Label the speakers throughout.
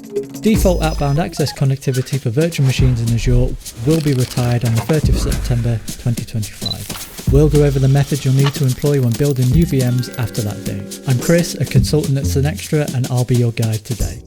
Speaker 1: Default outbound access connectivity for virtual machines in Azure will be retired on the 30th of September 2025. We'll go over the methods you'll need to employ when building new VMs after that date. I'm Chris, a consultant at Synextra, and I'll be your guide today.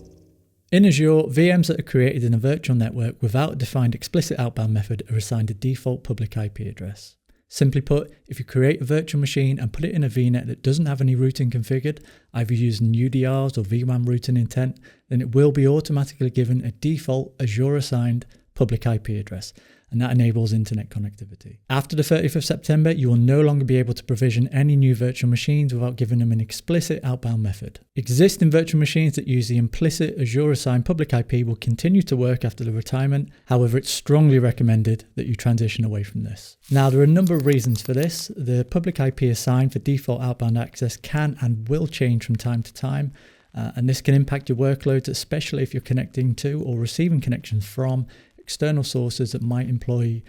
Speaker 1: In Azure, VMs that are created in a virtual network without a defined explicit outbound method are assigned a default public IP address. Simply put, if you create a virtual machine and put it in a VNet that doesn't have any routing configured, either using UDRs or vWAN routing intent, then it will be automatically given a default Azure assigned public IP address, and that enables internet connectivity. After the 30th of September, you will no longer be able to provision any new virtual machines without giving them an explicit outbound method. Existing virtual machines that use the implicit Azure assigned public IP will continue to work after the retirement. However, it's strongly recommended that you transition away from this. Now, there are a number of reasons for this. The public IP assigned for default outbound access can and will change from time to time. And this can impact your workloads, especially if you're connecting to or receiving connections from external sources that might employ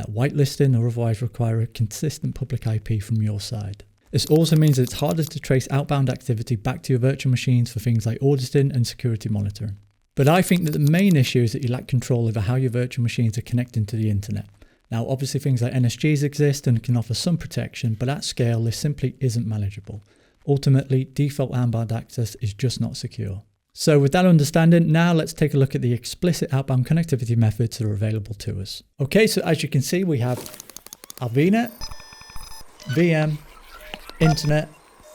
Speaker 1: whitelisting or otherwise require a consistent public IP from your side. This also means that it's harder to trace outbound activity back to your virtual machines for things like auditing and security monitoring. But I think that the main issue is that you lack control over how your virtual machines are connecting to the internet. Now, obviously things like NSGs exist and can offer some protection, but at scale, this simply isn't manageable. Ultimately, default outbound access is just not secure. So with that understanding, now let's take a look at the explicit outbound connectivity methods that are available to us. Okay, so as you can see, we have our VNet, VM, internet,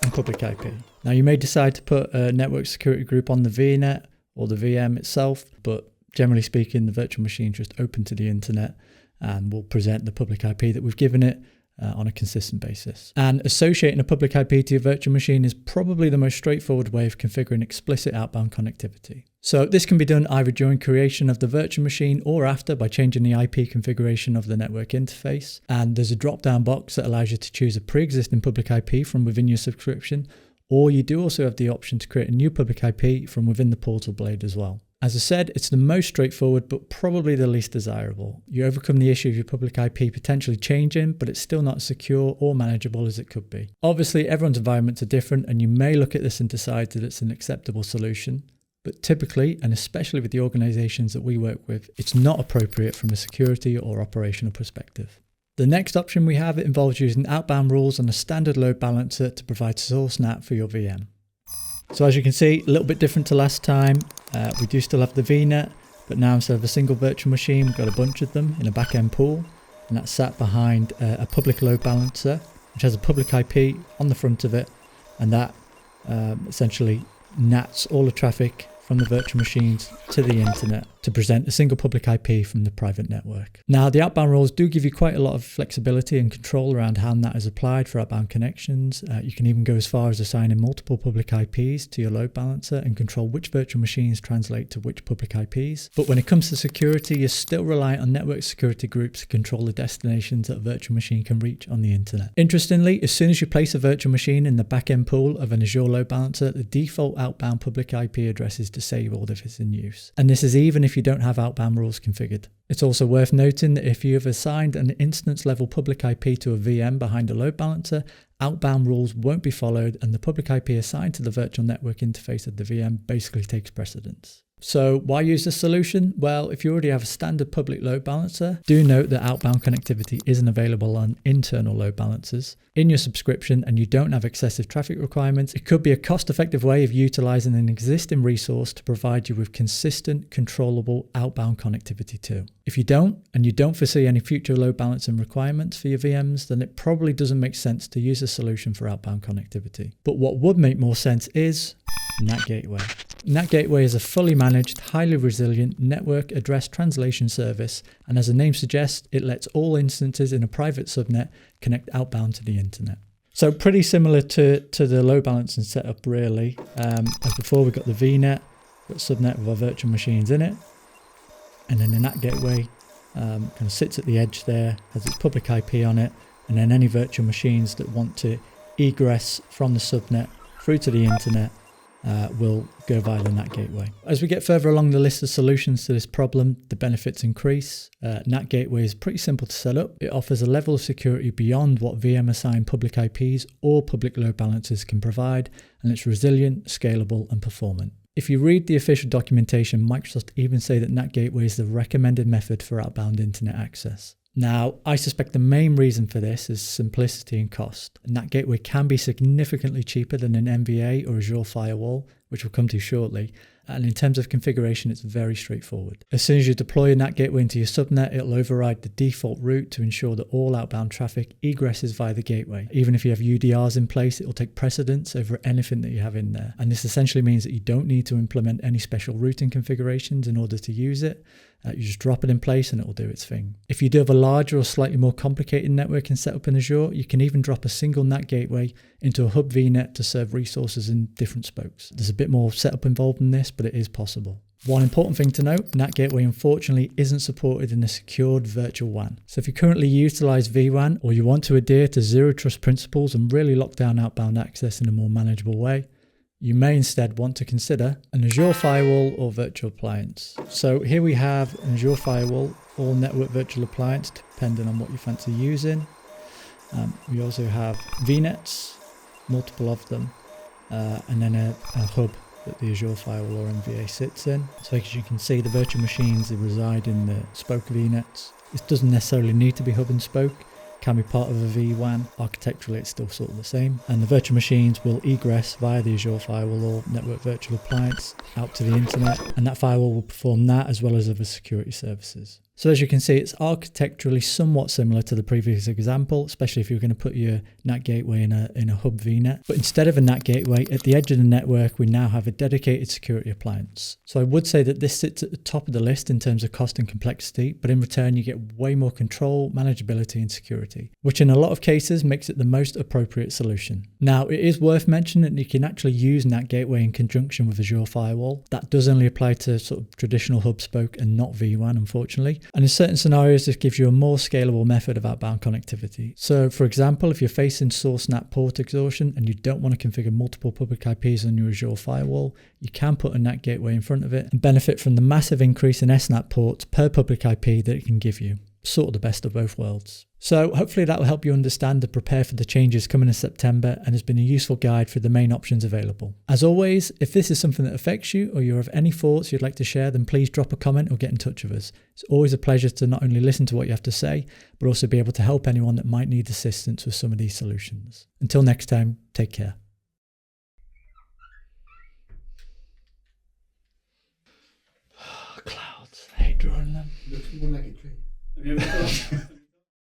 Speaker 1: and public IP. Now you may decide to put a network security group on the VNet or the VM itself, but generally speaking, the virtual machine is just open to the internet and will present the public IP that we've given it on a consistent basis. And associating a public IP to your virtual machine is probably the most straightforward way of configuring explicit outbound connectivity. So this can be done either during creation of the virtual machine or after by changing the IP configuration of the network interface. And there's a drop-down box that allows you to choose a pre-existing public IP from within your subscription, or you do also have the option to create a new public IP from within the portal blade as well. As I said, it's the most straightforward, but probably the least desirable. You overcome the issue of your public IP potentially changing, but it's still not as secure or manageable as it could be. Obviously, everyone's environments are different, and you may look at this and decide that it's an acceptable solution. But typically, and especially with the organizations that we work with, it's not appropriate from a security or operational perspective. The next option we have involves using outbound rules on a standard load balancer to provide source NAT for your VM. So as you can see, a little bit different to last time. We do still have the VNet, but now instead of a single virtual machine, we've got a bunch of them in a back-end pool, and that's sat behind a public load balancer, which has a public IP on the front of it, and that essentially NATs all the traffic from the virtual machines to the internet to present a single public IP from the private network. Now, the outbound rules do give you quite a lot of flexibility and control around how NAT is applied for outbound connections. You can even go as far as assigning multiple public IPs to your load balancer and control which virtual machines translate to which public IPs. But when it comes to security, you're still reliant on network security groups to control the destinations that a virtual machine can reach on the internet. Interestingly, as soon as you place a virtual machine in the back-end pool of an Azure load balancer, the default outbound public IP address is disabled if it's in use. And this is even if you don't have outbound rules configured. It's also worth noting that if you have assigned an instance level public IP to a VM behind a load balancer, outbound rules won't be followed, and the public IP assigned to the virtual network interface of the VM basically takes precedence. So why use this solution? Well, if you already have a standard public load balancer, do note that outbound connectivity isn't available on internal load balancers. In your subscription and you don't have excessive traffic requirements, it could be a cost-effective way of utilizing an existing resource to provide you with consistent, controllable outbound connectivity too. If you don't, and you don't foresee any future load balancing requirements for your VMs, then it probably doesn't make sense to use a solution for outbound connectivity. But what would make more sense is NAT Gateway. NAT Gateway is a fully managed, highly resilient network address translation service, and as the name suggests, it lets all instances in a private subnet connect outbound to the internet. So pretty similar to the load balancing setup really. As before, we've got the VNet, got subnet with our virtual machines in it, and then the NAT Gateway kind of sits at the edge there, has its public IP on it, and then any virtual machines that want to egress from the subnet through to the internet will go via the NAT Gateway. As we get further along the list of solutions to this problem, the benefits increase. NAT Gateway is pretty simple to set up. It offers a level of security beyond what VM-assigned public IPs or public load balancers can provide, and it's resilient, scalable, and performant. If you read the official documentation, Microsoft even say that NAT Gateway is the recommended method for outbound internet access. Now, I suspect the main reason for this is simplicity and cost. NAT Gateway can be significantly cheaper than an MVA or Azure Firewall, which we'll come to shortly. And in terms of configuration, it's very straightforward. As soon as you deploy a NAT Gateway into your subnet, it'll override the default route to ensure that all outbound traffic egresses via the gateway. Even if you have UDRs in place, it will take precedence over anything that you have in there. And this essentially means that you don't need to implement any special routing configurations in order to use it. You just drop it in place and it will do its thing. If you do have a larger or slightly more complicated networking setup in Azure, you can even drop a single NAT gateway into a hub VNet to serve resources in different spokes. There's a bit more setup involved in this, but it is possible. One important thing to note, NAT Gateway unfortunately isn't supported in a secured virtual WAN. So if you currently utilize vWAN or you want to adhere to zero trust principles and really lock down outbound access in a more manageable way, you may instead want to consider an Azure Firewall or virtual appliance. So here we have an Azure Firewall or network virtual appliance, depending on what you fancy using. We also have VNets, multiple of them, and then a hub that the Azure Firewall or MVA sits in. So as you can see, the virtual machines, they reside in the spoke VNets. This doesn't necessarily need to be hub and spoke. Can be part of a vWAN. Architecturally, it's still sort of the same. And the virtual machines will egress via the Azure Firewall or network virtual appliance out to the internet. And that firewall will perform that as well as other security services. So as you can see, it's architecturally somewhat similar to the previous example, especially if you're going to put your NAT gateway in a hub VNet. But instead of a NAT gateway, at the edge of the network, we now have a dedicated security appliance. So I would say that this sits at the top of the list in terms of cost and complexity, but in return, you get way more control, manageability, and security, which in a lot of cases makes it the most appropriate solution. Now, it is worth mentioning that you can actually use NAT gateway in conjunction with Azure Firewall. That does only apply to sort of traditional hub spoke and not vWAN, unfortunately. And in certain scenarios, this gives you a more scalable method of outbound connectivity. So for example, if you're facing source NAT port exhaustion and you don't want to configure multiple public IPs on your Azure Firewall, you can put a NAT gateway in front of it and benefit from the massive increase in SNAT ports per public IP that it can give you. Sort of the best of both worlds. So hopefully that will help you understand and prepare for the changes coming in September and has been a useful guide for the main options available. As always, if this is something that affects you or you have any thoughts you'd like to share, then please drop a comment or get in touch with us. It's always a pleasure to not only listen to what you have to say, but also be able to help anyone that might need assistance with some of these solutions. Until next time, take care. Clouds, I hate drawing them.
Speaker 2: Looks more like a tree.
Speaker 3: Have you ever thought